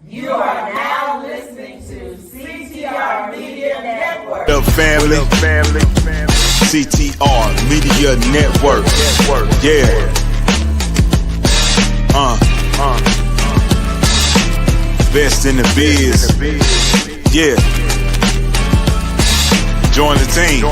You are now listening to CTR Media Network. The family. CTR Media Network. Yeah. Best in the biz. Yeah. Join the team.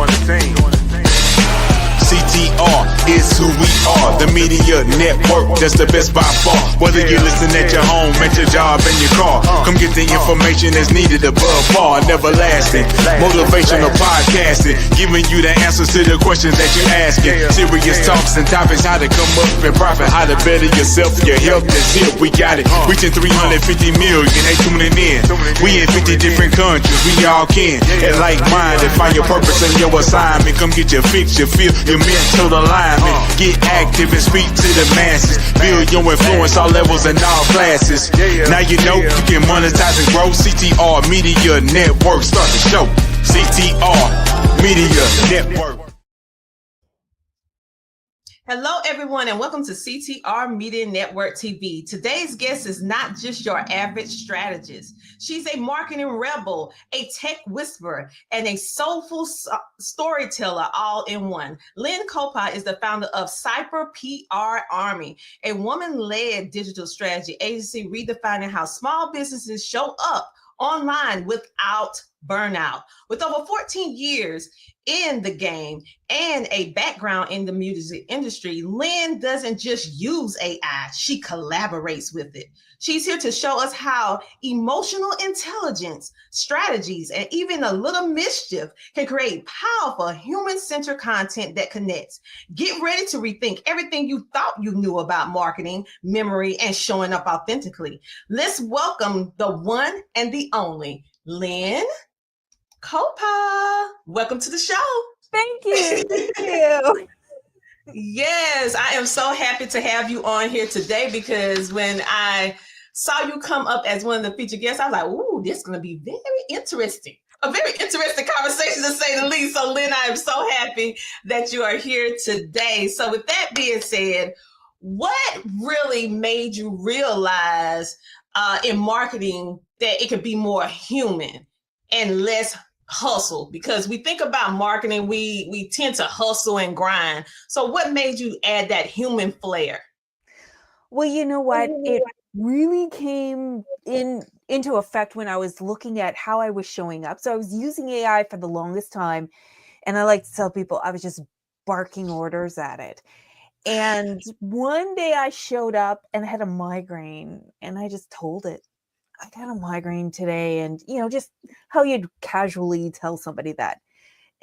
CTR is who we are, the media network, that's the best by far. Whether you listen at your home, at your job, in your car, come get the information that's needed above par. Never lasting, motivational podcasting, giving you the answers to the questions that you're asking. Serious talks and topics, how to come up and profit, how to better yourself, your health is here, we got it. Reaching 350 million, they tuning in. We in 50 different countries, we all can. And like-minded, find your purpose and your assignment. Come get your fix, your feel, your mental alignment. Get active and speak to the masses. Build your influence all levels and all classes. Now you know you can monetize and grow. CTR Media Network, start the show. CTR Media Network. Hello, everyone, and welcome to CTR Media Network TV. Today's guest is not just your average strategist. She's a marketing rebel, a tech whisperer, and a soulful storyteller all in one. Lynn Colepaugh is the founder of Cyber PR Army, a woman-led digital strategy agency redefining how small businesses show up online without burnout. With over 14 years in the game and a background in the music industry, Lynn doesn't just use AI, she collaborates with it. She's here to show us how emotional intelligence, strategies, and even a little mischief can create powerful human-centered content that connects. Get ready to rethink everything you thought you knew about marketing, memory, and showing up authentically. Let's welcome the one and the only Lynn Colepaugh. Welcome to the show. Thank you. Thank you. Yes, I am so happy to have you on here today because when I saw you come up as one of the featured guests, I was like, ooh, this is going to be very interesting. A very interesting conversation to say the least. So Lynn, I am so happy that you are here today. So with that being said, what really made you realize in marketing that it could be more human and less hustle? Because we think about marketing, we tend to hustle and grind. So what made you add that human flair? Well, you know what? It really came into effect when I was looking at how I was showing up. So I was using AI for the longest time. And I like to tell people I was just barking orders at it. And one day I showed up and I had a migraine and I just told it, I got a migraine today. And, you know, just how you'd casually tell somebody that.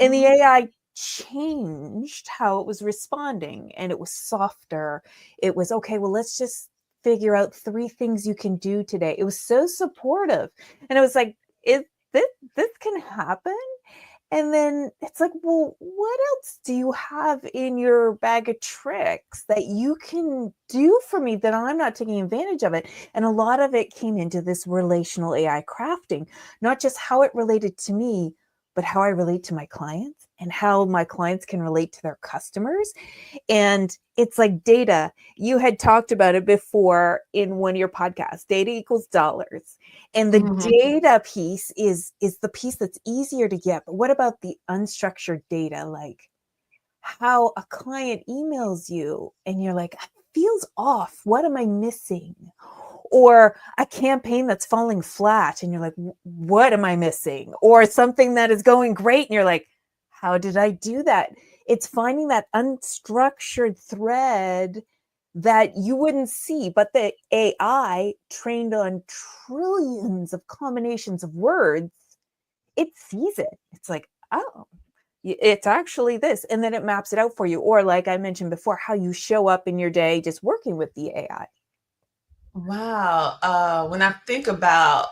And the AI changed how it was responding, and it was softer. It was, okay, well, let's just figure out 3 things you can do today. It was so supportive. And it was like, this can happen? And then it's like, well, what else do you have in your bag of tricks that you can do for me that I'm not taking advantage of it? And a lot of it came into this relational AI crafting, not just how it related to me, but how I relate to my clients and how my clients can relate to their customers. And it's like data. You had talked about it before in one of your podcasts, data equals dollars. And the data piece is the piece that's easier to get. But what about the unstructured data? Like how a client emails you and you're like, it feels off. What am I missing? Or a campaign that's falling flat and you're like, what am I missing? Or something that is going great and you're like, how did I do that? It's finding that unstructured thread that you wouldn't see, but the AI trained on trillions of combinations of words, it sees it. It's like, oh, it's actually this. And then it maps it out for you. Or like I mentioned before, how you show up in your day just working with the AI. Wow. When I think about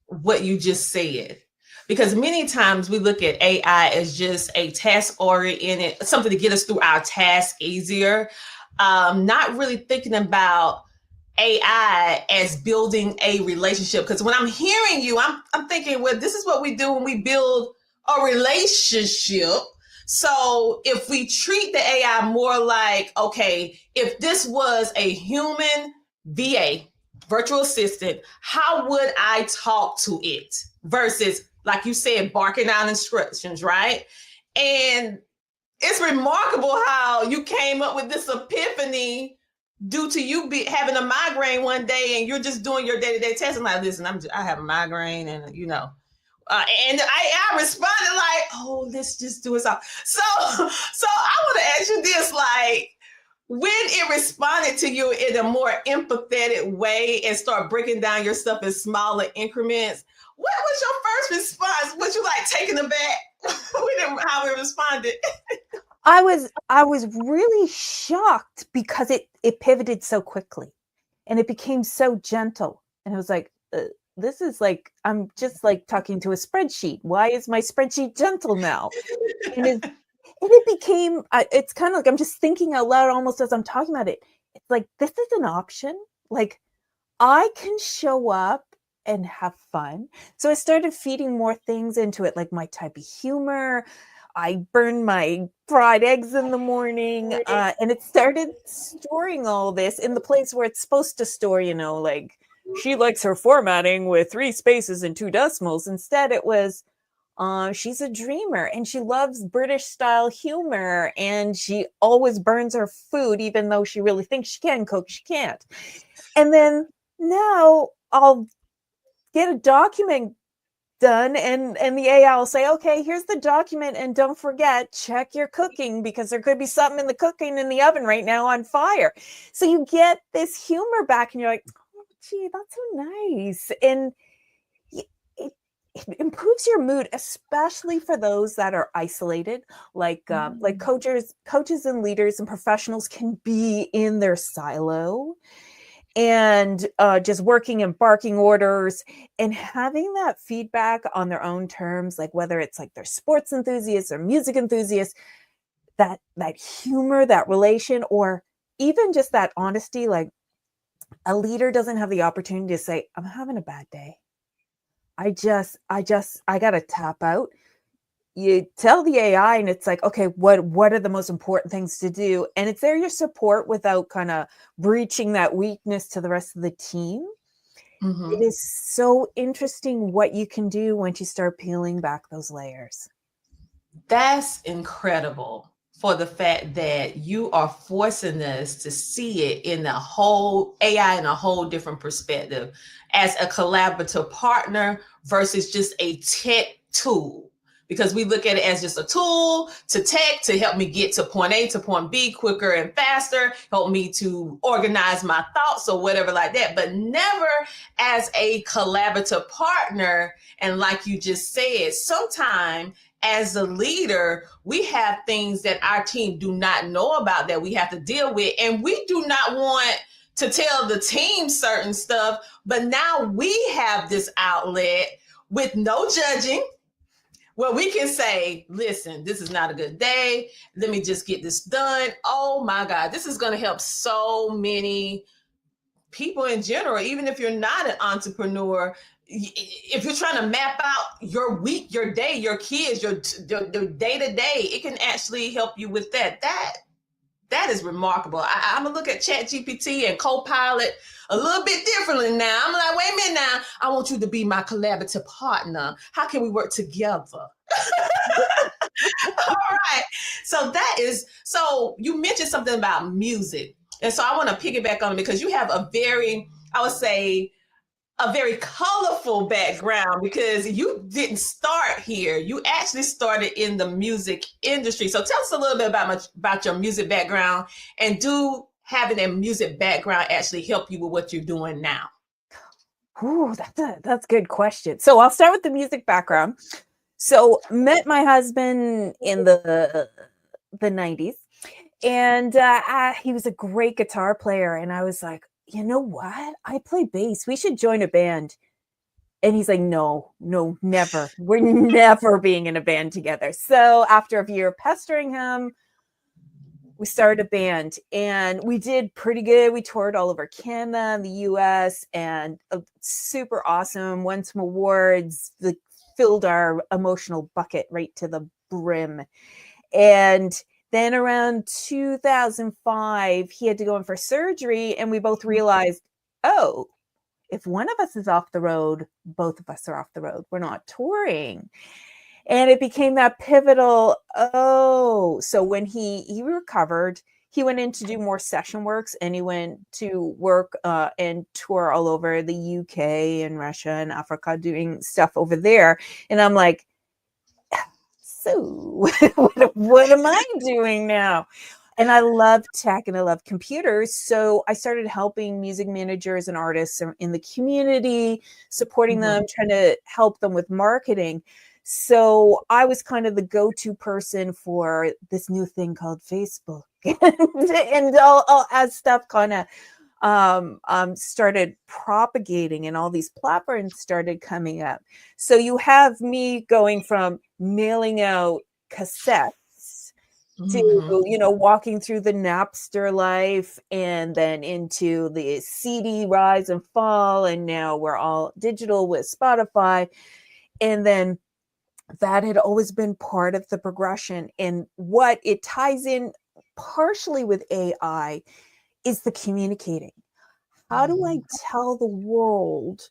what you just said, because many times we look at AI as just a task-oriented, something to get us through our task easier, not really thinking about AI as building a relationship. Because when I'm hearing you, I'm thinking, well, this is what we do when we build a relationship. So if we treat the AI more like, okay, if this was a human VA virtual assistant, how would I talk to it versus, like you said, barking out instructions, right? And it's remarkable how you came up with this epiphany due to you having a migraine one day and you're just doing your day-to-day testing. Like, listen, I have a migraine, and and I responded like, oh, let's just do it. So I want to ask you this, like, when it responded to you in a more empathetic way and start breaking down your stuff in smaller increments, what was your first response? Was you like taken aback with how it responded? I was really shocked because it pivoted so quickly, and it became so gentle, and it was like, this is like, I'm just like talking to a spreadsheet. Why is my spreadsheet gentle now? And it became, it's kind of like I'm just thinking out loud almost as I'm talking about it. It's like, this is an option. Like, I can show up and have fun. So I started feeding more things into it, like my type of humor. I burned my fried eggs in the morning, and it started storing all this in the place where it's supposed to store, like, she likes her formatting with 3 spaces and 2 decimals. Instead, it was, she's a dreamer and she loves British style humor, and she always burns her food, even though she really thinks she can cook, she can't. And then now I'll get a document done, and the AI will say, okay, here's the document, and don't forget, check your cooking, because there could be something in the cooking in the oven right now on fire. So you get this humor back, and you're like, oh, gee, that's so nice. And it improves your mood, especially for those that are isolated, like coaches and leaders and professionals can be in their silo and just working and barking orders, and having that feedback on their own terms, like whether it's like they're sports enthusiasts or music enthusiasts, that humor, that relation, or even just that honesty. Like, a leader doesn't have the opportunity to say, I'm having a bad day. I got to tap out. You tell the AI, and it's like, okay, what are the most important things to do? And it's there your support without kind of breaching that weakness to the rest of the team. Mm-hmm. It is so interesting what you can do once you start peeling back those layers. That's incredible, for the fact that you are forcing us to see it in the whole AI in a whole different perspective, as a collaborative partner versus just a tech tool. Because we look at it as just a tool to help me get to point A to point B quicker and faster, help me to organize my thoughts or whatever like that, but never as a collaborative partner. And like you just said, sometimes as a leader, we have things that our team do not know about that we have to deal with. And we do not want to tell the team certain stuff, but now we have this outlet with no judging, where we can say, listen, this is not a good day. Let me just get this done. Oh my God, this is going to help so many people in general. Even if you're not an entrepreneur, if you're trying to map out your week, your day, your kids, your day to day, it can actually help you with that. That is remarkable. I'm gonna look at ChatGPT and Copilot a little bit differently now. I'm like, wait a minute now. I want you to be my collaborative partner. How can we work together? All right. So you mentioned something about music. And so I want to piggyback on it, because you have a very colorful background, because you didn't start here. You actually started in the music industry. So tell us a little bit about your music background, and do having a music background actually help you with what you're doing now? Ooh, that's a good question. So I'll start with the music background. So met my husband in the 90s, and he was a great guitar player. And I was like, you know what? I play bass. We should join a band. And he's like, no, never. We're never being in a band together. So after a year pestering him, we started a band, and we did pretty good. We toured all over Canada and the US, and super awesome. Won some awards, filled our emotional bucket right to the brim. And then around 2005, he had to go in for surgery, and we both realized, oh, if one of us is off the road, both of us are off the road. We're not touring. And it became that pivotal, so when he recovered, he went in to do more session works, and he went to work and tour all over the UK and Russia and Africa, doing stuff over there. And I'm like, so what am I doing now? And I love tech and I love computers. So I started helping music managers and artists in the community, supporting them, trying to help them with marketing. So I was kind of the go-to person for this new thing called Facebook. And all as stuff kind of started propagating and all these platforms started coming up. So you have me going from mailing out cassettes to, walking through the Napster life, and then into the CD rise and fall. And now we're all digital with Spotify. And then that had always been part of the progression. And what it ties in partially with AI is the communicating. How do I tell the world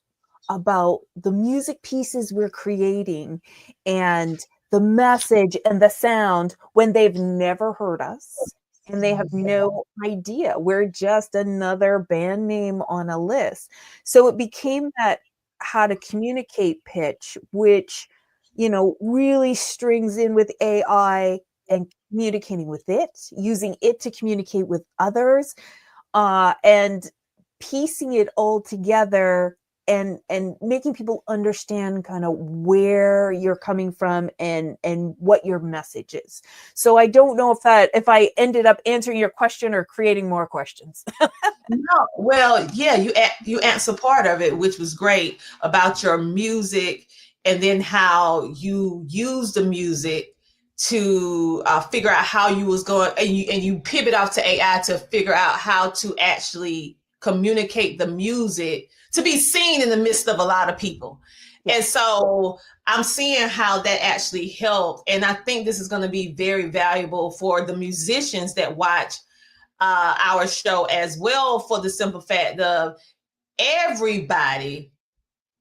about the music pieces we're creating and the message and the sound when they've never heard us and they have no idea? We're just another band name on a list. So it became that how to communicate pitch, which, really strings in with AI and communicating with it, using it to communicate with others, and piecing it all together and making people understand kind of where you're coming from and what your message is. So I don't know if I ended up answering your question or creating more questions. No, well, yeah, you answered part of it, which was great, about your music, and then how you use the music to figure out how you was going, and you pivot off to AI to figure out how to actually communicate the music to be seen in the midst of a lot of people. And so I'm seeing how that actually helped. And I think this is going to be very valuable for the musicians that watch our show as well, for the simple fact of everybody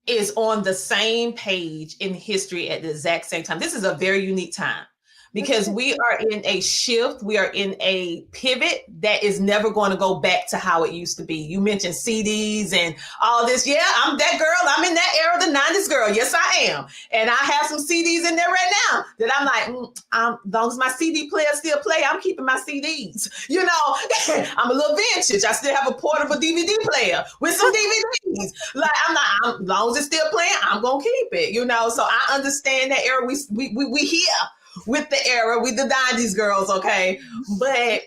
is on the same page in history at the exact same time. This is a very unique time because we are in a shift. We are in a pivot that is never going to go back to how it used to be. You mentioned CDs and all this. Yeah, I'm that girl. I'm in that era, the 90s girl. Yes, I am. And I have some CDs in there right now that I'm like, as long as my CD player still play, I'm keeping my CDs. I'm a little vintage. I still have a portable DVD player with some DVDs. Like, as long as it's still playing, I'm going to keep it, So I understand that era. We here with the era, with the 90s girls, okay? But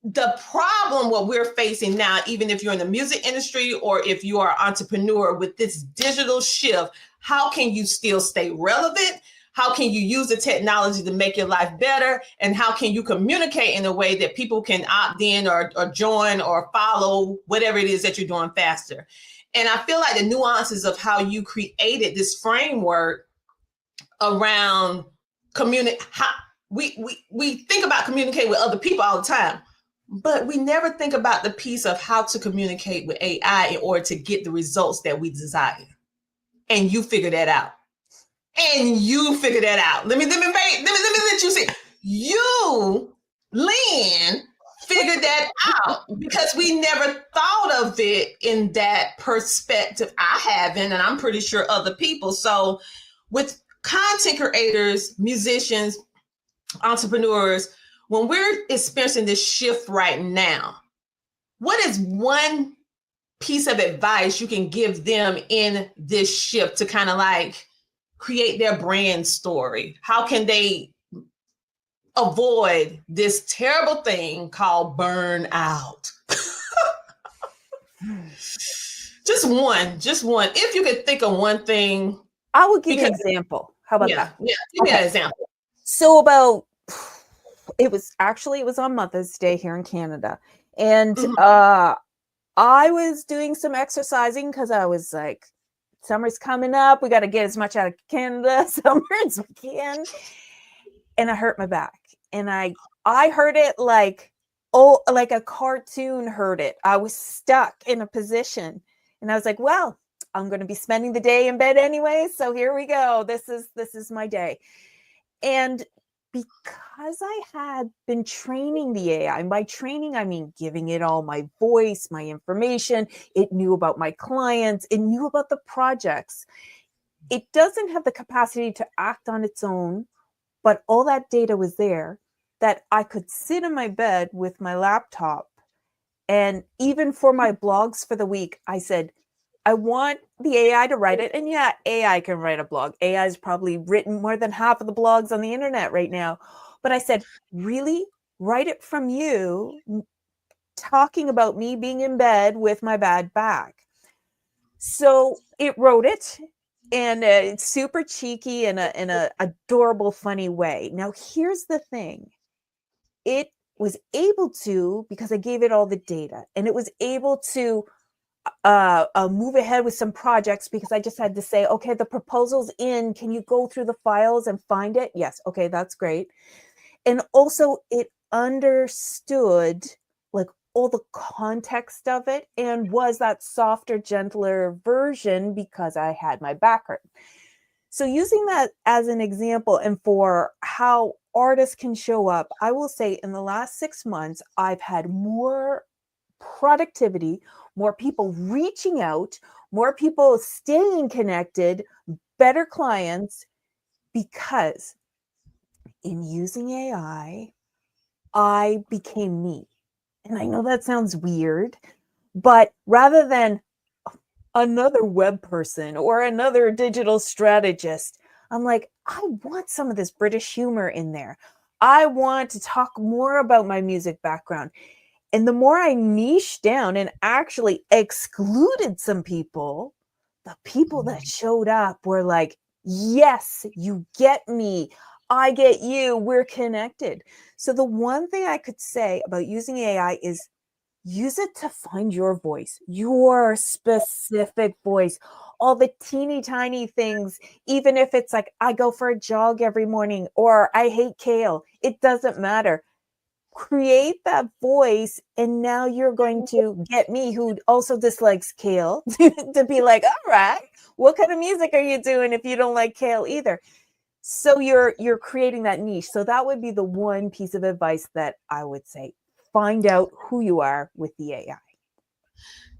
the problem, what we're facing now, even if you're in the music industry or if you are an entrepreneur with this digital shift, how can you still stay relevant? How can you use the technology to make your life better? And how can you communicate in a way that people can opt in or join or follow whatever it is that you're doing faster? And I feel like the nuances of how you created this framework around we think about communicating with other people all the time, but we never think about the piece of how to communicate with AI in order to get the results that we desire. And you figure that out. Let me let you see. You, Lynn, figured that out because we never thought of it in that perspective. I haven't, and I'm pretty sure other people. So with content creators, musicians, entrepreneurs, when we're experiencing this shift right now, what is one piece of advice you can give them in this shift to kind of like create their brand story? How can they avoid this terrible thing called burnout? Just one. If you could think of one thing. I will give you an example. How about that? Yeah, give me an example. So it was on Mother's Day here in Canada. And I was doing some exercising because I was like, summer's coming up. We got to get as much out of Canada summer as we can. And I hurt my back. And I heard it like a cartoon heard it. I was stuck in a position. And I was like, well, I'm going to be spending the day in bed anyway. So here we go. This is my day. And because I had been training the AI, and by training, I mean giving it all my voice, my information, it knew about my clients, it knew about the projects. It doesn't have the capacity to act on its own, but all that data was there that I could sit in my bed with my laptop. And even for my blogs for the week, I said, I want the AI to write it. And yeah, AI can write a blog. AI has probably written more than half of the blogs on the internet right now. But I said, really? Write it from you, talking about me being in bed with my bad back. So it wrote it, and it's super cheeky in a adorable, funny way. Now, here's the thing. It was able to, because I gave it all the data, and it was able to move ahead with some projects because I just had to say, okay, the proposal's in. Can you go through the files and find it? Yes. Okay, that's great. And also it understood like all the context of it and was that softer, gentler version because I had my background. So using that as an example and for how artists can show up, I will say in the last 6 months, I've had more productivity, more people reaching out, more people staying connected, better clients, because in using AI, I became me. And I know that sounds weird, but rather than another web person or another digital strategist, I'm like, I want some of this British humor in there. I want to talk more about my music background. And the more I niched down and actually excluded some people, the people that showed up were like, yes, you get me. I get you. We're connected. So the one thing I could say about using AI is use it to find your voice, your specific voice, all the teeny tiny things, even if it's like, I go for a jog every morning or I hate kale, it doesn't matter. Create that voice, and now you're going to get me, who also dislikes kale, to be like, all right, what kind of music are you doing if you don't like kale either? So you're creating that niche. So that would be the one piece of advice that I would say. Find out who you are with the AI.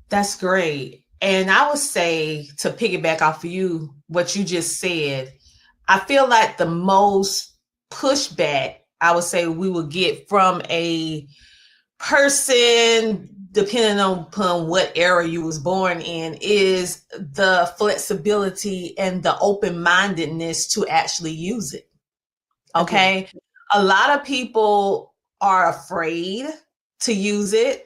That's great. And I would say, to piggyback off of you, what you just said, I feel like the most pushback I would say we will get from a person, depending upon what era you was born in, is the flexibility and the open-mindedness to actually use it. Okay. Okay. A lot of people are afraid to use it.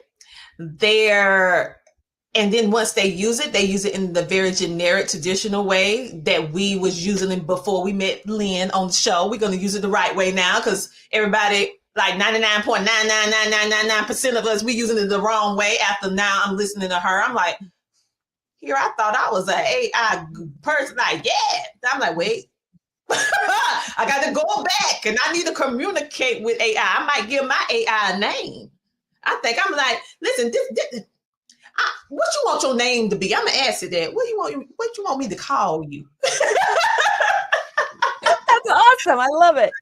And then once they use it in the very generic, traditional way that we was using it before we met Lynn on the show. We're going to use it the right way now because everybody, like 99.99999% of us, we using it the wrong way. After now I'm listening to her, I'm like, here, I thought I was an AI person. Like, yeah. I'm like, wait. I got to go back and I need to communicate with AI. I might give my AI a name. I think I'm like, listen, what you want your name to be? I'm gonna ask you that. What you want me to call you? That's awesome. I love it.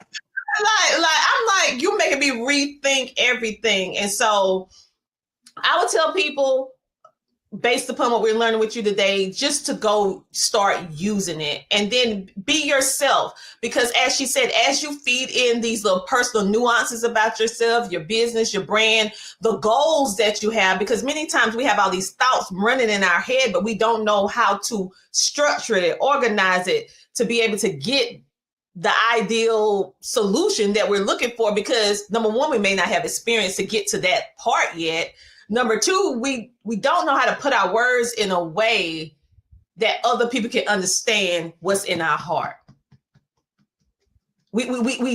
I'm like, you making me rethink everything. And so I would tell people, based upon what we're learning with you today, just to go start using it and then be yourself. Because as she said, as you feed in these little personal nuances about yourself, your business, your brand, the goals that you have, because many times we have all these thoughts running in our head, but we don't know how to structure it, organize it to be able to get the ideal solution that we're looking for. Because number one, we may not have experience to get to that part yet. Number two, we don't know how to put our words in a way that other people can understand what's in our heart. We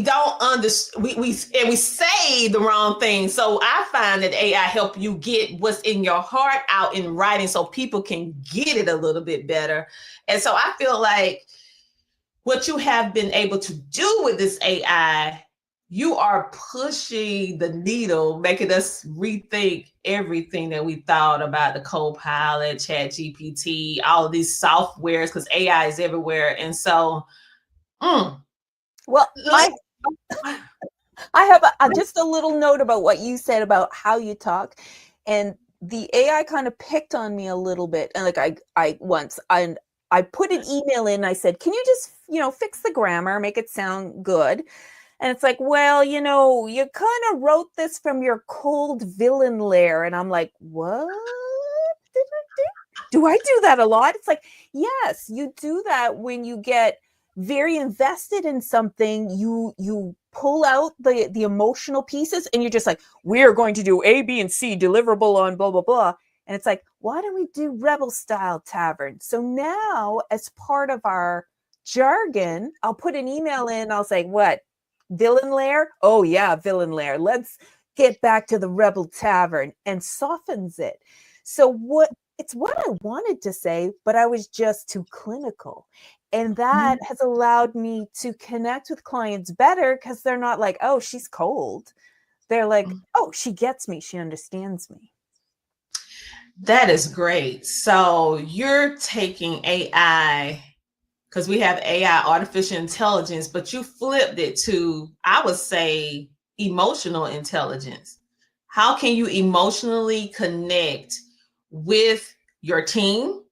don't understand. We say the wrong thing. So I find that AI help you get what's in your heart out in writing, so people can get it a little bit better. And so I feel like what you have been able to do with this AI you are pushing the needle, making us rethink everything that we thought about the Copilot, Chat GPT, all of these softwares, because AI is everywhere. And so, well, I have just a little note about what you said about how you talk, and the AI kind of picked on me a little bit. And like I put an email in. I said, "Can you just fix the grammar, make it sound good?" And it's like, well, you kind of wrote this from your cold villain lair. And I'm like, what did I do? Do I do that a lot? It's like, yes, you do that when you get very invested in something. You pull out the emotional pieces and you're just like, we're going to do A, B, and C deliverable on blah, blah, blah. And it's like, why don't we do rebel style tavern? So now as part of our jargon, I'll put an email in. I'll say, what? Villain lair? Oh yeah, villain lair. Let's get back to the rebel tavern, and softens it. So it's what I wanted to say, but I was just too clinical. And that has allowed me to connect with clients better, because they're not like, oh, she's cold. They're like, oh, she gets me. She understands me. That is great. So you're taking AI, because we have AI, artificial intelligence, but you flipped it to, I would say, emotional intelligence. How can you emotionally connect with your team?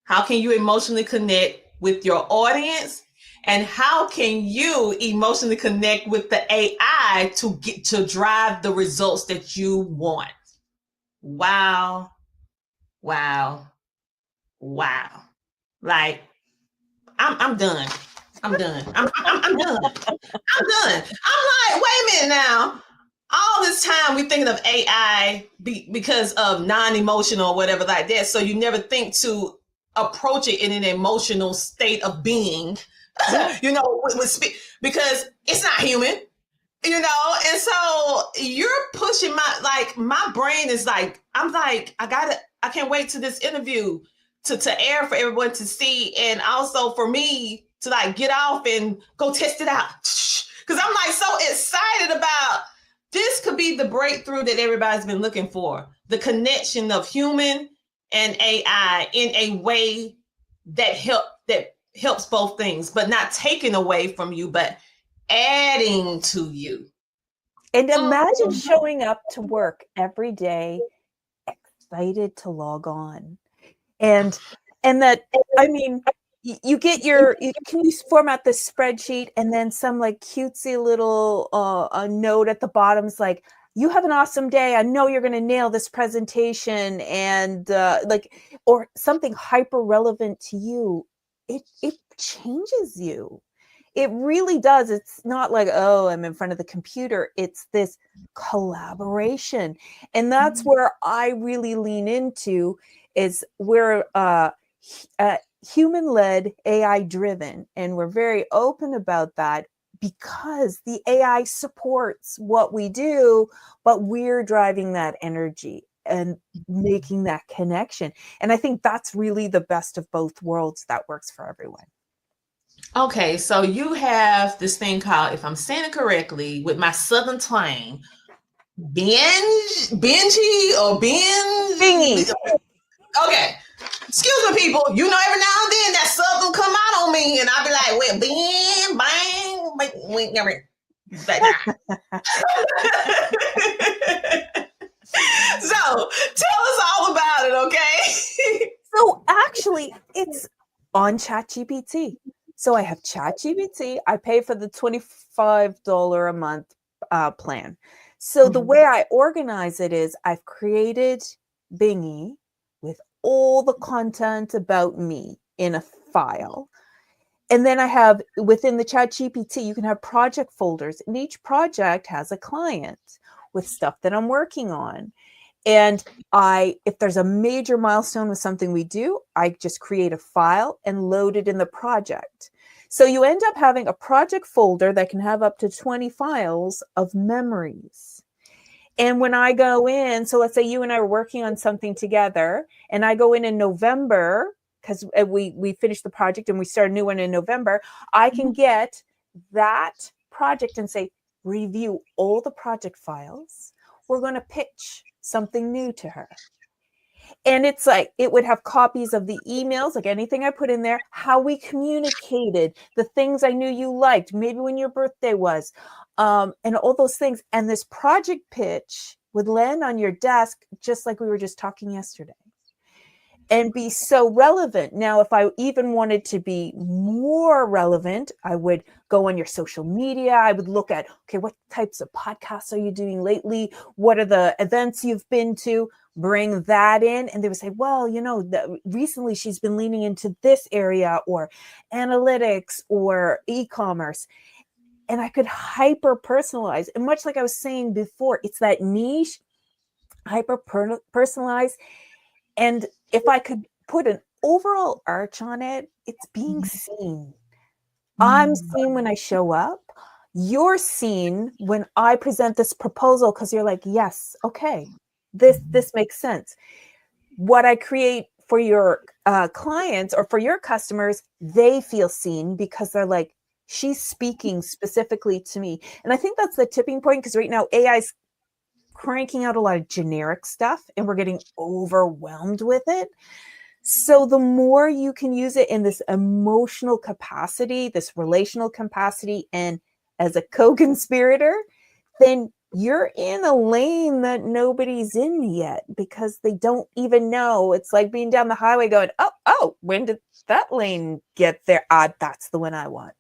How can you emotionally connect with your audience? And how can you emotionally connect with the AI to drive the results that you want? Wow. Wow. Wow. Like, I'm done. I'm done. I'm done. I'm done. I'm like, wait a minute now. All this time we're thinking of AI because of non-emotional or whatever like that. So you never think to approach it in an emotional state of being, because it's not human, And so you're pushing my brain is like, I can't wait to this interview to air for everyone to see. And also for me to like get off and go test it out. Cause I'm like so excited about this could be the breakthrough that everybody's been looking for. The connection of human and AI in a way that helps both things, but not taking away from you, but adding to you. And imagine showing up to work every day excited to log on. And that, I mean, you get can you format the spreadsheet, and then some like cutesy little a note at the bottom is like, you have an awesome day. I know you're going to nail this presentation, and or something hyper relevant to you. It changes you. It really does. It's not like, oh, I'm in front of the computer. It's this collaboration. And that's where I really lean into, is we're human-led, AI-driven. And we're very open about that, because the AI supports what we do, but we're driving that energy and making that connection. And I think that's really the best of both worlds that works for everyone. Okay, so you have this thing called, if I'm saying it correctly, with my southern twang, Benji or Bingy. Okay, excuse me, people. Every now and then that southern come out on me, and I'll be like, "Well, bang, So tell us all about it, okay? So actually, it's on ChatGPT. So I have ChatGPT. I pay for the $25 a month plan. So the way I organize it is, I've created Bingy with all the content about me in a file. And then I have, within the ChatGPT, you can have project folders, and each project has a client with stuff that I'm working on. And if there's a major milestone with something we do, I just create a file and load it in the project. So you end up having a project folder that can have up to 20 files of memories. And when I go in, so let's say you and I are working on something together, and I go in November, because we finished the project and we start a new one in November, I can get that project and say, review all the project files. We're going to pitch something new to her. And it's like, it would have copies of the emails, like anything I put in there, how we communicated, the things I knew you liked, maybe when your birthday was, and all those things. And this project pitch would land on your desk, just like we were just talking yesterday, and be so relevant. Now, if I even wanted to be more relevant, I would go on your social media. I would look at, okay, what types of podcasts are you doing lately? What are the events you've been to? Bring that in. And they would say, well, you know, recently she's been leaning into this area, or analytics, or e-commerce. And I could hyper personalize. And much like I was saying before, it's that niche, hyper personalize. And if I could put an overall arch on it, it's being seen. I'm seen when I show up. You're seen when I present this proposal, because you're like, yes, okay, this makes sense. What I create for your clients or for your customers, they feel seen because they're like, she's speaking specifically to me. And I think that's the tipping point, because right now AI's cranking out a lot of generic stuff and we're getting overwhelmed with it. So the more you can use it in this emotional capacity, this relational capacity, and as a co-conspirator, then you're in a lane that nobody's in yet, because they don't even know. It's like being down the highway going, oh, when did that lane get there? That's the one I want.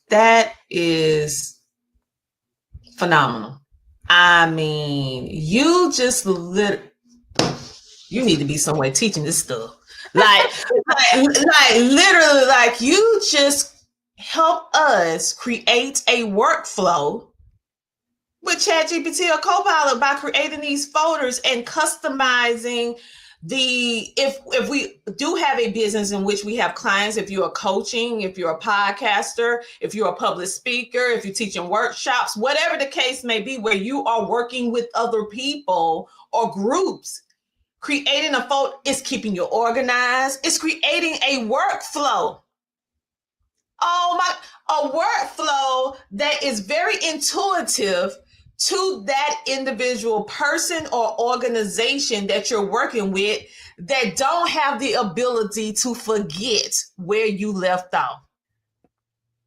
That is phenomenal. I mean, you just you need to be somewhere teaching this stuff. Like literally, like you just help us create a workflow with ChatGPT or Copilot by creating these folders and customizing if we do have a business in which we have clients, if you're coaching, if you're a podcaster, if you're a public speaker, if you're teaching workshops, whatever the case may be, where you are working with other people or groups, creating a folder is keeping you organized. It's creating a workflow. A workflow that is very intuitive to that individual person or organization that you're working with, that don't have the ability to forget where you left off.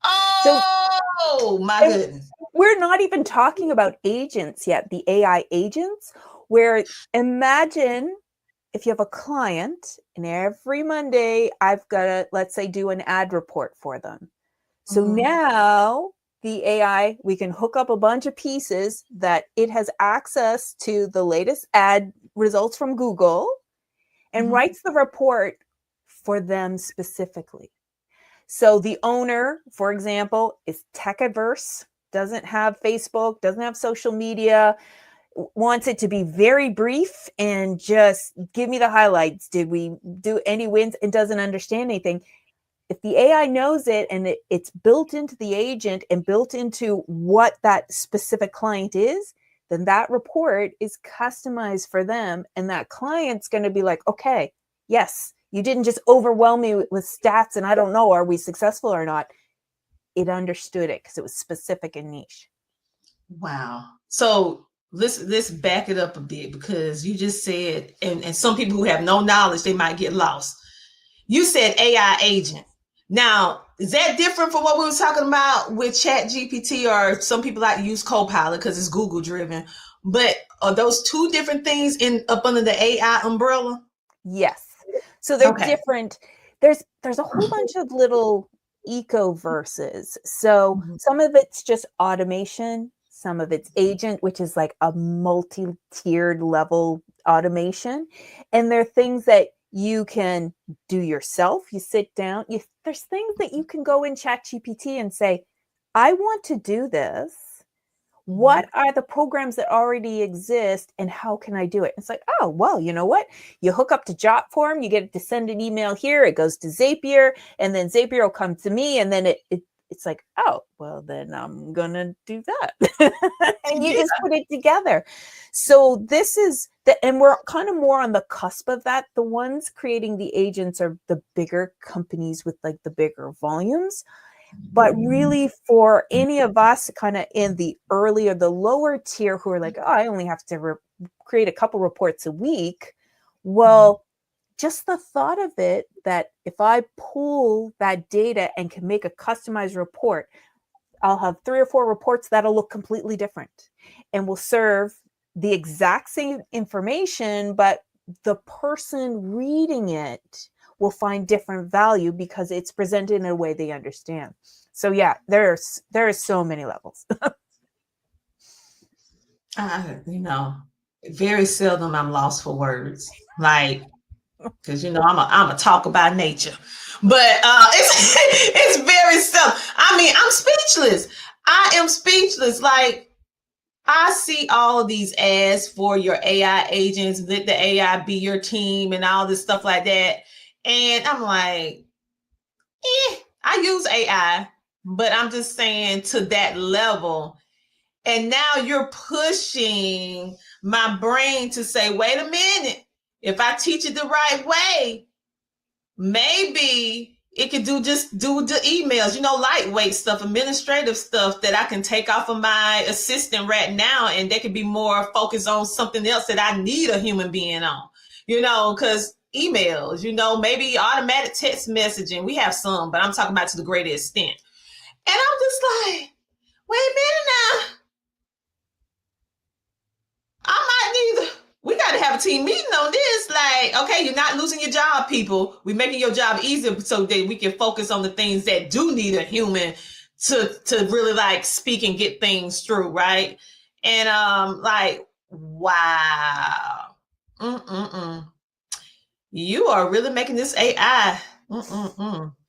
My goodness. We're not even talking about agents yet, the AI agents, where imagine if you have a client and every Monday I've got to, let's say, do an ad report for them. So now the AI, we can hook up a bunch of pieces that it has access to the latest ad results from Google and writes the report for them specifically. So the owner, for example, is tech averse, doesn't have Facebook, doesn't have social media, wants it to be very brief and just give me the highlights. Did we do any wins? And doesn't understand anything. If the AI knows it and it's built into the agent and built into what that specific client is, then that report is customized for them. And that client's going to be like, okay, yes, you didn't just overwhelm me with stats and I don't know, are we successful or not? It understood it because it was specific and niche. Wow. So let's back it up a bit, because you just said, and some people who have no knowledge, they might get lost. You said AI agent. Now, is that different from what we were talking about with ChatGPT, or some people like to use Copilot because it's Google driven? But are those two different things up under the AI umbrella? Yes. So they're different. There's a whole bunch of little eco-verses. So some of it's just automation, some of it's agent, which is like a multi-tiered level automation. And there are things that you can do yourself. You sit down, there's things that you can go in ChatGPT and say, I want to do this. What are the programs that already exist and how can I do it? It's like, oh, well, you know what? You hook up to Jotform, you get it to send an email here, it goes to Zapier, and then Zapier will come to me, and then it's like, oh, well, then I'm going to do that. And you just put it together. So this is and we're kind of more on the cusp of that. The ones creating the agents are the bigger companies with like the bigger volumes. But really, for any of us kind of in the early or the lower tier who are like, oh, I only have to create a couple reports a week. Well, just the thought of it, that if I pull that data and can make a customized report, I'll have 3 or 4 reports that'll look completely different and will serve the exact same information, but the person reading it will find different value because it's presented in a way they understand. So yeah, there are so many levels. Very seldom I'm lost for words, like, because I'm a talker by nature, but it's very seldom. I mean, I'm speechless. I am speechless. Like, I see all of these ads for your AI agents, let the AI be your team and all this stuff like that. And I'm like, I use AI, but I'm just saying to that level. And now you're pushing my brain to say, wait a minute, if I teach it the right way, maybe it could do the emails, lightweight stuff, administrative stuff that I can take off of my assistant right now, and they could be more focused on something else that I need a human being on, because emails, maybe automatic text messaging. We have some, but I'm talking about to the greatest extent. And I'm just like, wait a minute now. We got to have a team meeting on this. Like, okay, you're not losing your job, people. We're making your job easier so that we can focus on the things that do need a human to really like speak and get things through, right? And like, wow. You are really making this AI.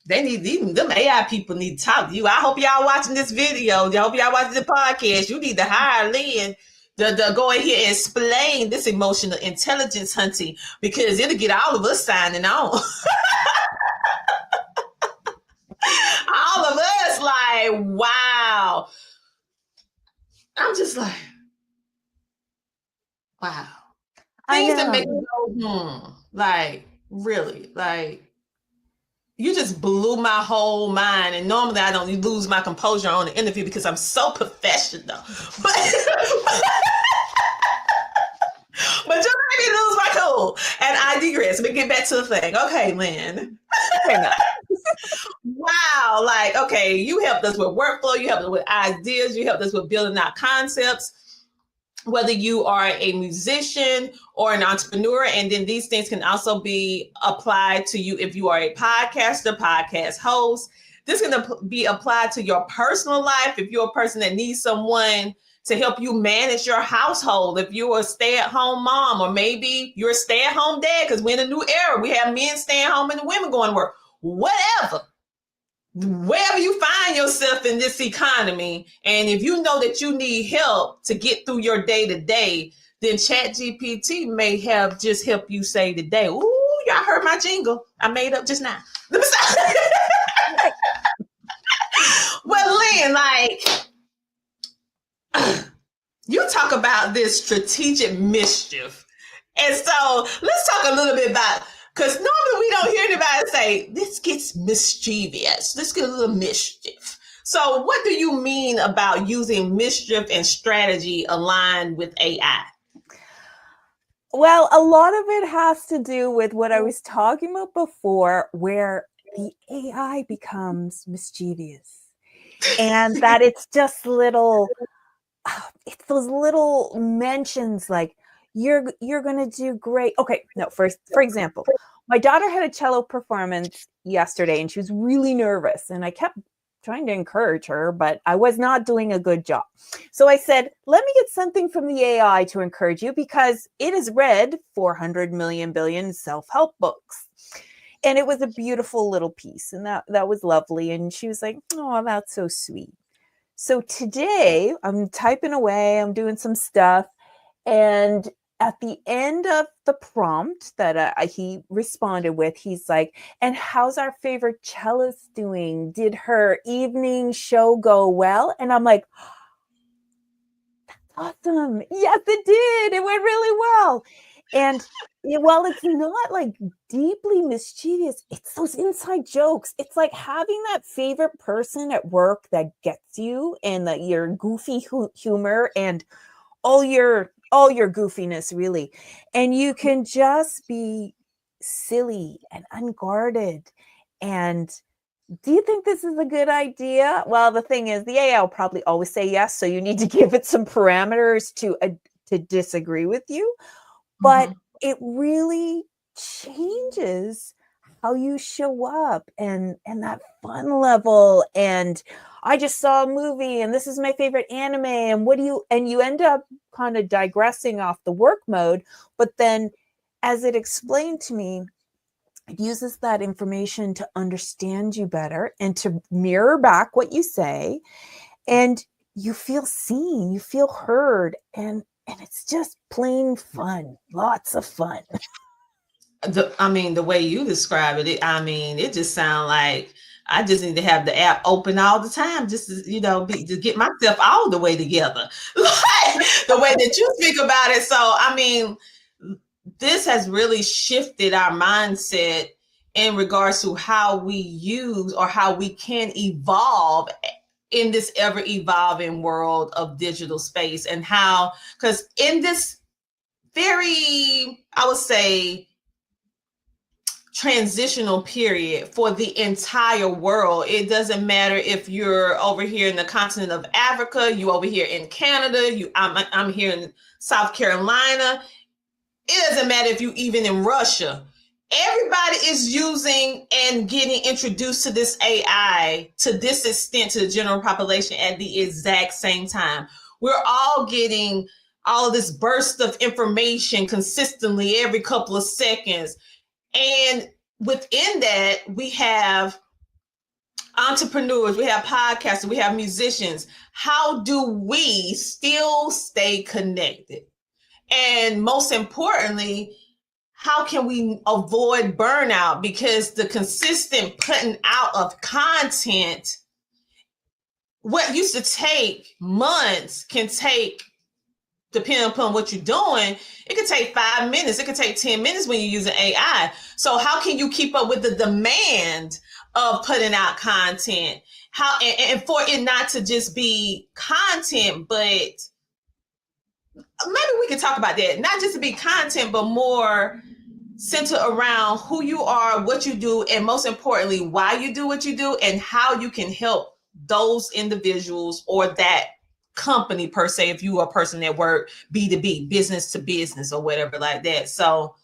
They need them AI people need to talk to you. I hope y'all watching this video. I hope y'all watching the podcast. You need to hire Lynn to go in here and explain this emotional intelligence hunting, because it'll get all of us signing on. All of us like, wow. I'm just like, wow. Things that make me go, like, really, like, you just blew my whole mind. And normally I don't lose my composure on the interview because I'm so professional. But you made me lose my cool. And I digress. Let me get back to the thing. Okay, Lynn. Wow. Like, okay, you helped us with workflow. You helped us with ideas. You helped us with building out concepts. Whether you are a musician or an entrepreneur, and then these things can also be applied to you if you are a podcaster, podcast host. This is going to be applied to your personal life. If you're a person that needs someone to help you manage your household, if you're a stay-at-home mom, or maybe you're a stay-at-home dad, because we're in a new era. We have men staying home and the women going to work. Whatever. Wherever you find yourself in this economy, and if you know that you need help to get through your day-to-day, then ChatGPT may have just help you say today, ooh, y'all heard my jingle I made up just now. Well, Lynn, like, you talk about this strategic mischief. And so let's talk a little bit about, because normally we don't hear anybody say, this gets mischievous. Let's get a little mischief. So what do you mean about using mischief and strategy aligned with AI? Well, a lot of it has to do with what I was talking about before, where the AI becomes mischievous. And that it's just it's those little mentions like, you're going to do great. Okay, no, for example, my daughter had a cello performance yesterday and she was really nervous, and I kept trying to encourage her, but I was not doing a good job. So I said, let me get something from the AI to encourage you, because it has read 400 million billion self-help books. And it was a beautiful little piece, and that was lovely. And she was like, oh, that's so sweet. So today I'm typing away, I'm doing some stuff, and at the end of the prompt that he responded with, he's like, and how's our favorite cellist doing? Did her evening show go well? And I'm like, that's awesome. Yes, it did. It went really well. And while it's not like deeply mischievous, it's those inside jokes. It's like having that favorite person at work that gets you and that your goofy humor and all your goofiness, really. And you can just be silly and unguarded. And do you think this is a good idea? Well, the thing is, the AI will probably always say yes, so you need to give it some parameters to disagree with you. But it really changes how you show up and that fun level. And I just saw a movie and this is my favorite anime. And you end up kind of digressing off the work mode. But then as it explained to me, it uses that information to understand you better and to mirror back what you say. And you feel seen, you feel heard, and it's just plain fun. Lots of fun. The way you describe it, it just sounds like I just need to have the app open all the time, just to, to get myself all the way together, like the way that you speak about it. So, this has really shifted our mindset in regards to how we use or how we can evolve in this ever evolving world of digital space, and how, because in this very, I would say, transitional period for the entire world. It doesn't matter if you're over here in the continent of Africa, you over here in Canada, I'm here in South Carolina. It doesn't matter if you even in Russia. Everybody is using and getting introduced to this AI to this extent, to the general population, at the exact same time. We're all getting all of this burst of information consistently every couple of seconds. And within that, we have entrepreneurs, we have podcasters, we have musicians. How do we still stay connected? And most importantly, how can we avoid burnout? Because the consistent putting out of content, what used to take months can take, depending upon what you're doing, it could take 5 minutes. It could take 10 minutes when you're using AI. So how can you keep up with the demand of putting out content? How, and for it not to just be content, but maybe we can talk about that. Not just to be content, but more centered around who you are, what you do, and most importantly, why you do what you do, and how you can help those individuals or that company per se, if you are a person that work B2B, business to business or whatever like that. So,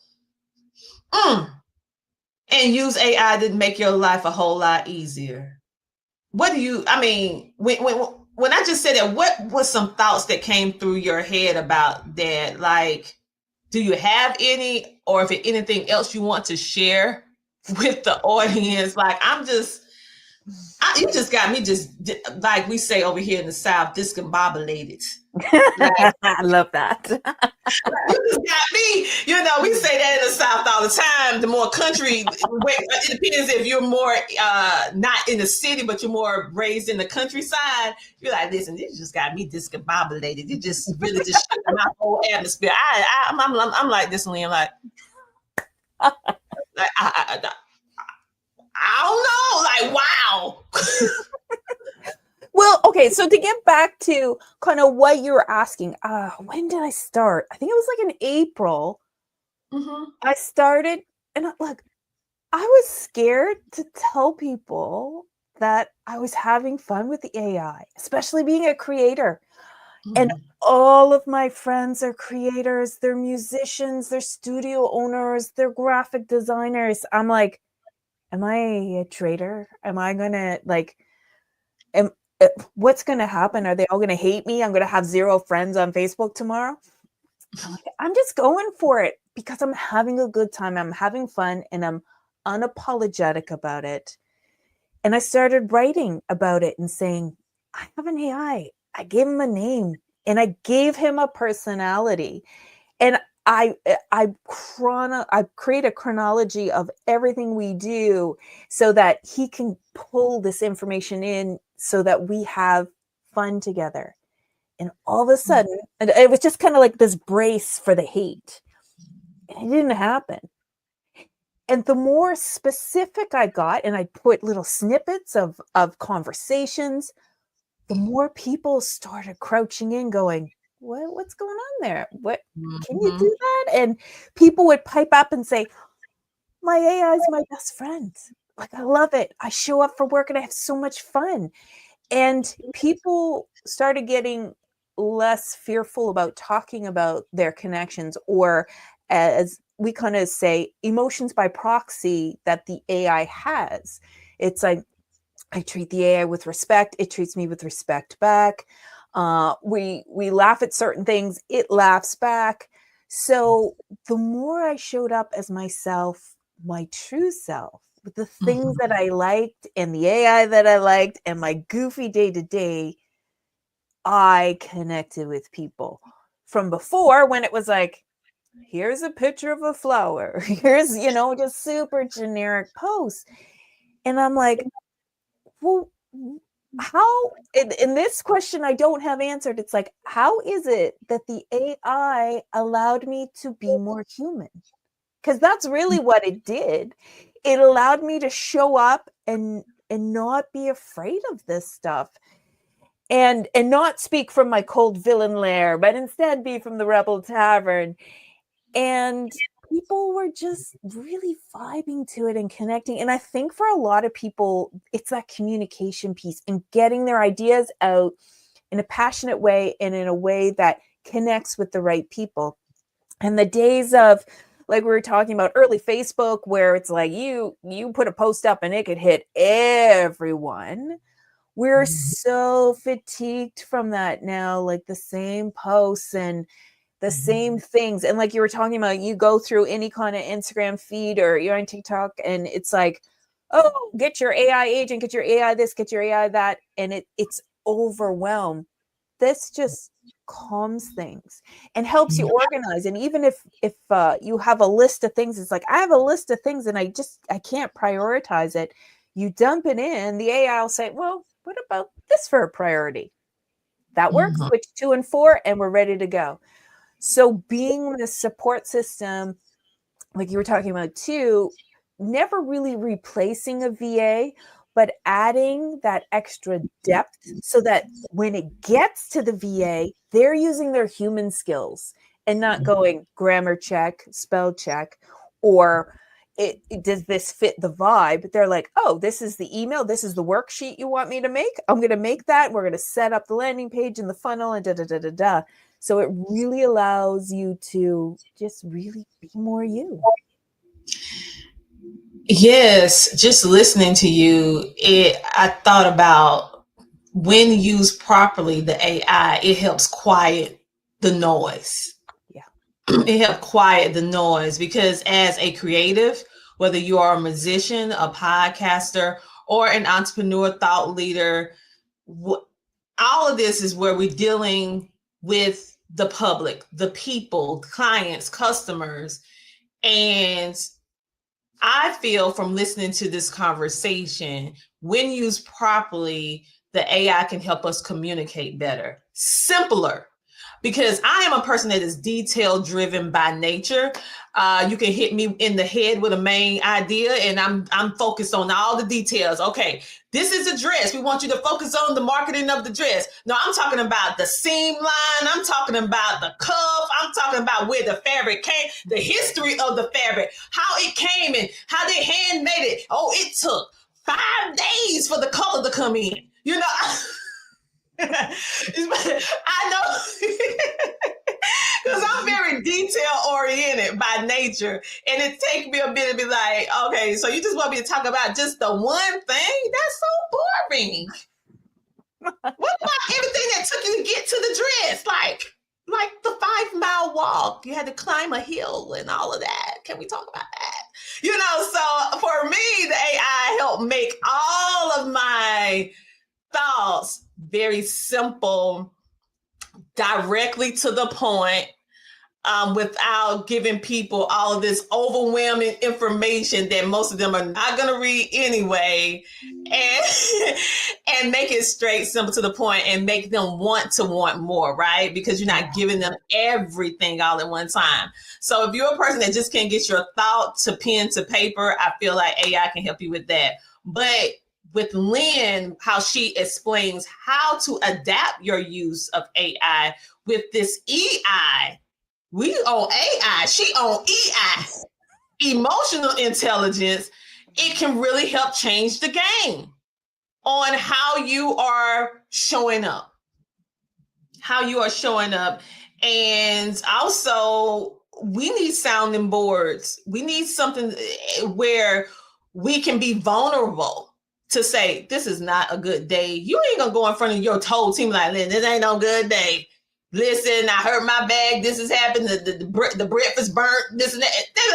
and use AI to make your life a whole lot easier. What do you, when I just said that, what was some thoughts that came through your head about that? Like, do you have any, or if anything else you want to share with the audience? Like, you just got me just, like we say over here in the South, discombobulated. Like, I love that. You just got me, we say that in the South all the time. The more country, it depends if you're more not in the city, but you're more raised in the countryside. You're like, listen, this just got me discombobulated. It just really just shifted my whole atmosphere. I'm like this, Lynn, like I don't know, like, wow. Well, okay, so to get back to kind of what you were asking, when did I start? I think it was like in April. I started, and look, I was scared to tell people that I was having fun with the AI, especially being a creator. And all of my friends are creators, they're musicians, they're studio owners, they're graphic designers. I'm like, am I a traitor? Am I gonna what's gonna happen? Are they all gonna hate me? I'm gonna have 0 friends on Facebook tomorrow. I'm just going for it because I'm having a good time. I'm having fun and I'm unapologetic about it. And I started writing about it and saying, I have an AI. I gave him a name and I gave him a personality. And I create a chronology of everything we do so that he can pull this information in so that we have fun together. And all of a sudden, and it was just kind of like this brace for the hate. It didn't happen. And the more specific I got, and I put little snippets of conversations, the more people started crouching in going, what's going on there? What, can you do that? And people would pipe up and say, my AI is my best friend. Like, I love it. I show up for work and I have so much fun. And people started getting less fearful about talking about their connections, or, as we kind of say, emotions by proxy that the AI has. It's like, I treat the AI with respect. It treats me with respect back. We laugh at certain things. It laughs back. So the more I showed up as myself, my true self, with the things that I liked and the AI that I liked and my goofy day to day, I connected with people. From before, when it was like, here's a picture of a flower, here's, just super generic posts. And I'm like, well, how, in this question I don't have answered. It's like, how is it that the AI allowed me to be more human? Because that's really what it did. It allowed me to show up and not be afraid of this stuff, and not speak from my cold villain lair, but instead be from the Rebel Tavern. And people were just really vibing to it and connecting. And I think for a lot of people, it's that communication piece and getting their ideas out in a passionate way and in a way that connects with the right people. And the days of, like we were talking about, early Facebook, where it's like you put a post up and it could hit everyone. We're so fatigued from that now, like the same posts and the same things. And like you were talking about, you go through any kind of Instagram feed or you're on TikTok and it's like, oh, get your AI agent, get your AI this, get your AI that. And it's overwhelmed. This just calms things and helps you organize. And even if you have a list of things, it's like, I have a list of things and I can't prioritize it. You dump it in, the AI will say, well, what about this for a priority? That works. Switch 2 and 4 and we're ready to go. So being the support system, like you were talking about too, never really replacing a VA, but adding that extra depth so that when it gets to the VA, they're using their human skills and not going grammar check, spell check, or does this fit the vibe? They're like, oh, this is the email. This is the worksheet you want me to make. I'm going to make that. We're going to set up the landing page and the funnel and da-da-da-da-da. So it really allows you to just really be more you. Yes, just listening to you, I thought about when used properly, the AI, it helps quiet the noise. It helps quiet the noise, because as a creative, whether you are a musician, a podcaster, or an entrepreneur, thought leader, all of this is where we're dealing with the public, the people, clients, customers. And I feel from listening to this conversation, when used properly, the AI can help us communicate better, simpler. Because I am a person that is detail driven by nature. You can hit me in the head with a main idea and I'm focused on all the details. Okay, this is a dress. We want you to focus on the marketing of the dress. No, I'm talking about the seam line. I'm talking about the cuff. I'm talking about where the fabric came, the history of the fabric, how it came and how they handmade it. Oh, it took 5 days for the color to come in. You know, I know, because I'm very detail oriented by nature, and it takes me a bit to be like, okay, so you just want me to talk about just the one thing? That's so boring. What about everything that took you to get to the dress? Like the 5-mile walk, you had to climb a hill and all of that. Can we talk about that? You know, so for me, the AI helped make all of my thoughts very simple, directly to the point. without giving people all of this overwhelming information that most of them are not going to read anyway, and and make it straight, simple, to the point, and make them want more, right? Because you're not giving them everything all at one time. So if you're a person that just can't get your thought to pen to paper, I feel like AI can help you with that. But with Lynn, how she explains how to adapt your use of AI with this EI. We on AI, she on EI, emotional intelligence. It can really help change the game on how you are showing up. And also, we need sounding boards. We need something where we can be vulnerable to say, this is not a good day. You ain't gonna go in front of your whole team like, this ain't no good day. Listen, I hurt my bag. This has happened. The breakfast burnt. This and that. They're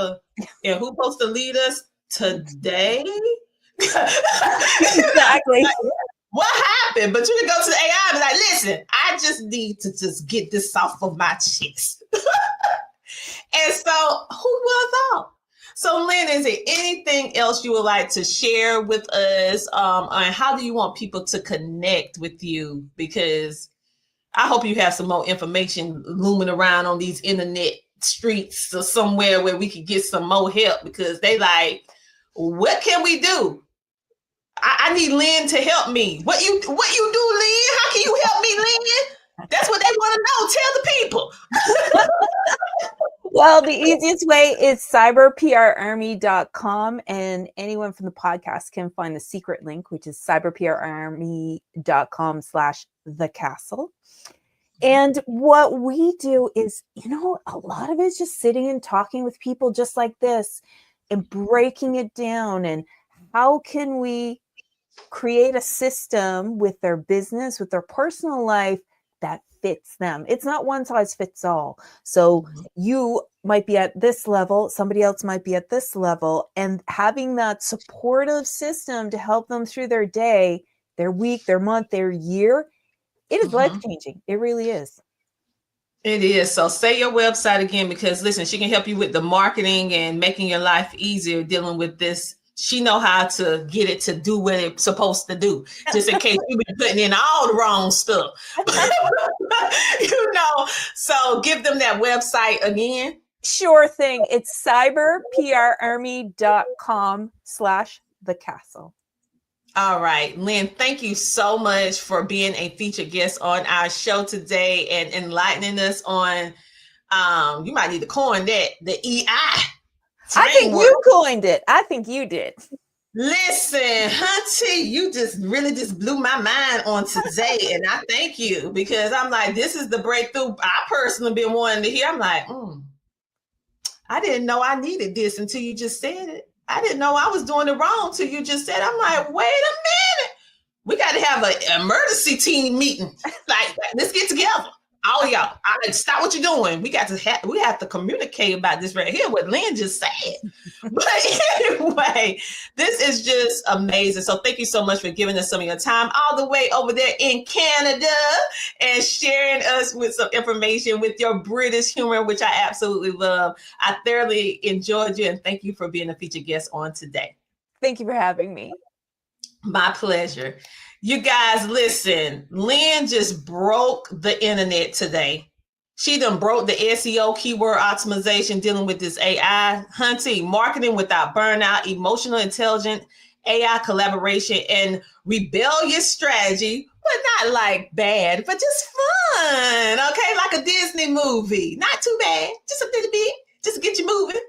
like, and who's supposed to lead us today? Exactly. Like, what happened? But you can go to the AI and be like, listen, I just need to just get this off of my chest. And so, who would have thought? So, Lynn, is there anything else you would like to share with us? And how do you want people to connect with you? Because I hope you have some more information looming around on these internet streets or somewhere where we could get some more help, because they like, what can we do? I need Lynn to help me. What you do, Lynn? How can you help me, Lynn? That's what they want to know. Tell the people. Well, the easiest way is cyberprarmy.com, and anyone from the podcast can find the secret link, which is cyberprarmy.com/thecastle. And what we do is, a lot of it is just sitting and talking with people just like this and breaking it down. And how can we create a system with their business, with their personal life that fits them? It's not one size fits all. So you might be at this level, somebody else might be at this level, and having that supportive system to help them through their day, their week, their month, their year, it is life-changing. It really is. It is. So say your website again, because listen, she can help you with the marketing and making your life easier dealing with this. She know how to get it to do what it's supposed to do, just in case you've been putting in all the wrong stuff. So give them that website again. Sure thing. It's cyberprarmy.com/thecastle. All right, Lynn, thank you so much for being a featured guest on our show today and enlightening us on, you might need to coin that, the EI. I think you coined it. I think you did. Listen, Hunty, you just really blew my mind on today. And I thank you, because I'm like, this is the breakthrough I personally been wanting to hear. I'm like, I didn't know I needed this until you just said it. I didn't know I was doing it wrong till you just said. I'm like, wait a minute. We got to have an emergency team meeting. Like, let's get together. All y'all, stop what you're doing. We have to communicate about this right here, what Lynn just said. But anyway, this is just amazing. So thank you so much for giving us some of your time all the way over there in Canada and sharing us with some information with your British humor, which I absolutely love. I thoroughly enjoyed you, and thank you for being a featured guest on today. Thank you for having me. My pleasure. You guys, listen, Lynn just broke the internet today. She done broke the SEO keyword optimization dealing with this AI. Hunty, marketing without burnout, emotional intelligence, AI collaboration, and rebellious strategy, but not like bad, but just fun, okay? Like a Disney movie. Not too bad, just a little bit. Just to get you moving,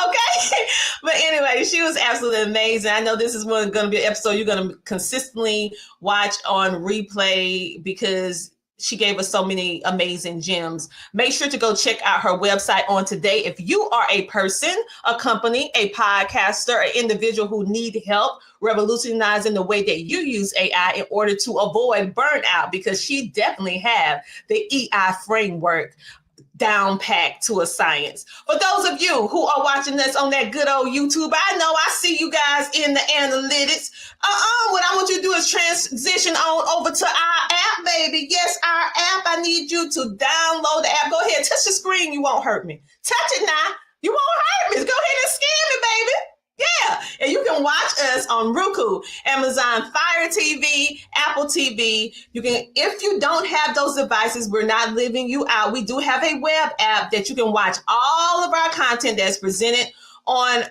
okay? But anyway, she was absolutely amazing. I know this is going to be an episode you're going to consistently watch on replay, because she gave us so many amazing gems. Make sure to go check out her website on today. If you are a person, a company, a podcaster, an individual who need help revolutionizing the way that you use AI in order to avoid burnout, because she definitely have the EI framework down packed to a science. For those of you who are watching this on that good old YouTube, I know I see you guys in the analytics. What I want you to do is transition on over to our app, baby. Yes, our app. I need you to download the app. Go ahead, touch the screen. You won't hurt me. Touch it now. You won't hurt me. Go ahead and scan me, baby. Yeah, and you can watch us on Roku, Amazon Fire TV, Apple TV. You can, if you don't have those devices, we're not leaving you out. We do have a web app that you can watch all of our content that's presented on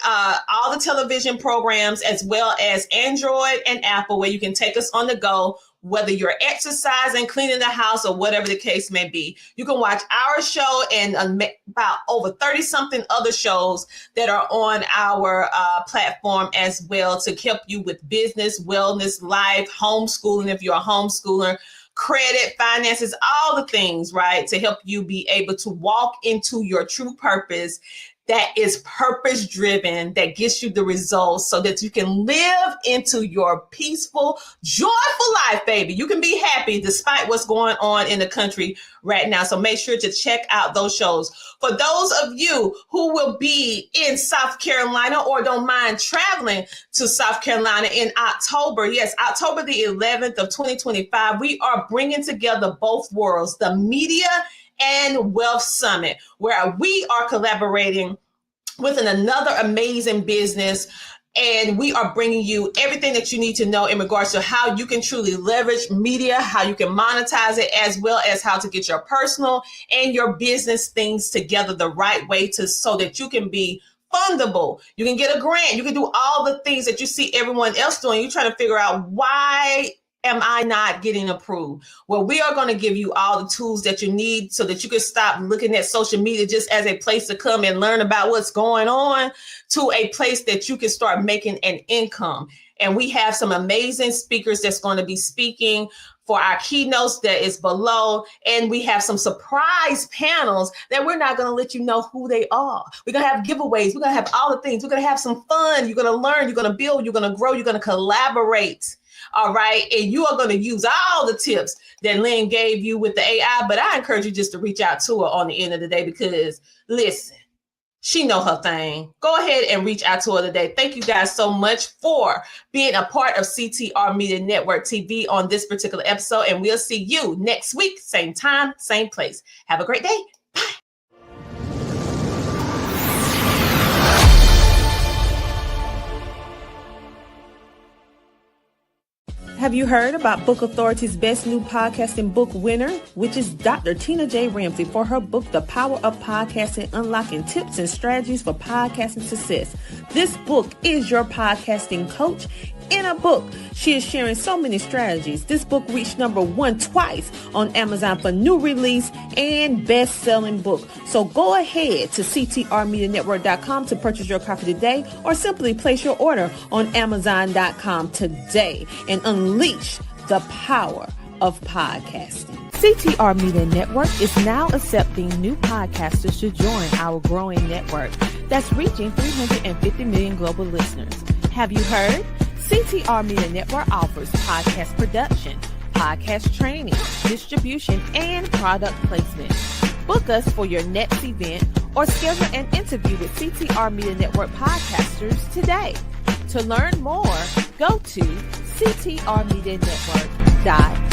all the television programs, as well as Android and Apple, where you can take us on the go, whether you're exercising, cleaning the house, or whatever the case may be. You can watch our show and about over 30-something other shows that are on our platform as well, to help you with business, wellness, life, homeschooling if you're a homeschooler, credit, finances, all the things, right, to help you be able to walk into your true purpose that is purpose-driven, that gets you the results so that you can live into your peaceful, joyful life, baby. You can be happy despite what's going on in the country right now. So make sure to check out those shows. For those of you who will be in South Carolina or don't mind traveling to South Carolina in October, yes, October the 11th of 2025, we are bringing together both worlds, the media and Wealth Summit, where we are collaborating with another amazing business. And we are bringing you everything that you need to know in regards to how you can truly leverage media, how you can monetize it, as well as how to get your personal and your business things together the right way, so that you can be fundable. You can get a grant. You can do all the things that you see everyone else doing. You're trying to figure out, why am I not getting approved? Well, we are going to give you all the tools that you need so that you can stop looking at social media just as a place to come and learn about what's going on, to a place that you can start making an income. And we have some amazing speakers that's going to be speaking for our keynotes that is below. And we have some surprise panels that we're not going to let you know who they are. We're going to have giveaways. We're going to have all the things. We're going to have some fun. You're going to learn. You're going to build. You're going to grow. You're going to collaborate. All right. And you are going to use all the tips that Lynn gave you with the AI. But I encourage you just to reach out to her on the end of the day, because listen, she know her thing. Go ahead and reach out to her today. Thank you guys so much for being a part of CTR Media Network TV on this particular episode. And we'll see you next week, same time, same place. Have a great day. Bye. Have you heard about Book Authority's best new podcasting book winner, which is Dr. Tina J. Ramsay, for her book, The Power of Podcasting, Unlocking Tips and Strategies for Podcasting Success. This book is your podcasting coach in a book. She is sharing so many strategies. This book reached #1 twice on Amazon for new release and best-selling book. So go ahead to CTRMediaNetwork.com to purchase your copy today, or simply place your order on Amazon.com today and unleash the power of podcasting. CTR Media Network is now accepting new podcasters to join our growing network that's reaching 350 million global listeners. Have you heard? CTR Media Network offers podcast production, podcast training, distribution, and product placement. Book us for your next event or schedule an interview with CTR Media Network podcasters today. To learn more, go to ctrmedianetwork.com.